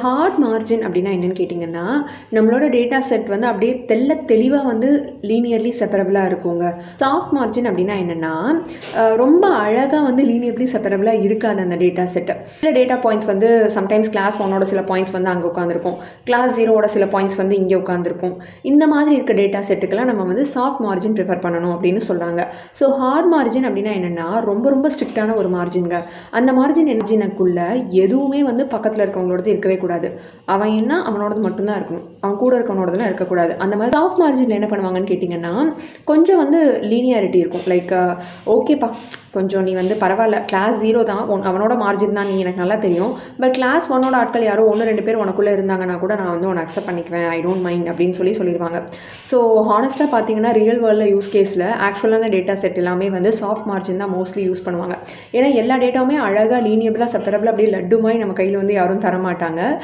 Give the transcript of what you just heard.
Heart margin அப்படின்னா என்னன்னு கேட்டிங்கன்னா, நம்மளோட டேட்டா செட் வந்து அப்படியே தெளிவா வந்து லீனியர்லி செப்பரபிளாக இருக்குங்க. சாஃப்ட் மார்ஜின் அப்படின்னா என்னென்னா, ரொம்ப அழகாக வந்து லீனியர்லி செப்பரபிளாக இருக்காது அந்த டேட்டா செட்டு. சில டேட்டா பாயிண்ட்ஸ் வந்து சம்டைம்ஸ் கிளாஸ் 1ஓட சில பாயிண்ட்ஸ் வந்து அங்கே உட்காந்துருக்கும். கிளாஸ் 0ஓட சில பாயிண்ட்ஸ் வந்து இங்கே உட்காந்துருக்கும். இந்த மாதிரி இருக்க டேட்டா செட்டுக்கெல்லாம் நம்ம வந்து சாஃப்ட் மார்ஜின் ப்ரிஃபர் பண்ணணும் அப்படின்னு சொல்கிறாங்க. ஸோ ஹார்ட் மார்ஜின் அப்படின்னா என்னென்னா, ரொம்ப ஸ்ட்ரிக்டான ஒரு மார்ஜின்ங்க. அந்த மார்ஜினுக்குள்ள எதுவுமே வந்து பக்கத்தில் இருக்கவங்களோடது இருக்கவே கூடாது. அவன் என்ன அவனோடது மட்டும்தான் இருக்கணும். அவன் கூட இருக்கவனோடதுலாம் இருக்கக்கூடாது. அந்த மாதிரி சாஃப்ட் மார்ஜினில் என்ன பண்ணுவாங்கன்னு கேட்டிங்கன்னா, கொஞ்சம் வந்து லீனியாரிட்டி இருக்கும். லைக் ஓகேப்பா, கொஞ்சம் நீ வந்து பரவாயில்ல, கிளாஸ் 0 தான், அவனோட மார்ஜின் தான், நீ எனக்கு நல்லா தெரியும். பட் கிளாஸ் 1ஓட ஆட்கள் யாரோ 1-2 பேர் உனக்குள்ளே இருந்தாங்கன்னா கூட நான் வந்து உன்னை அக்செப்ட் பண்ணிக்குவேன், ஐ டோன்ட் மைண்ட் அப்படின்னு சொல்லிடுவாங்க. ஸோ ஹானஸ்ட்டாக பார்த்தீங்கன்னா, ரியல் வேர்ல்டில் யூஸ் கேஸில் ஆக்சுவலான டேட்டா செட் எல்லாமே வந்து சாஃப்ட் மார்ஜின் தான் மோஸ்ட்லி யூஸ் பண்ணுவாங்க. ஏன்னா எல்லா டேட்டாவுமே அழகாக லீனியபிளாக செப்பரபிளாக அப்படியே லட்டு மாதிரி நம்ம கையில் வந்து யாரும் தரமாட்டாங்க.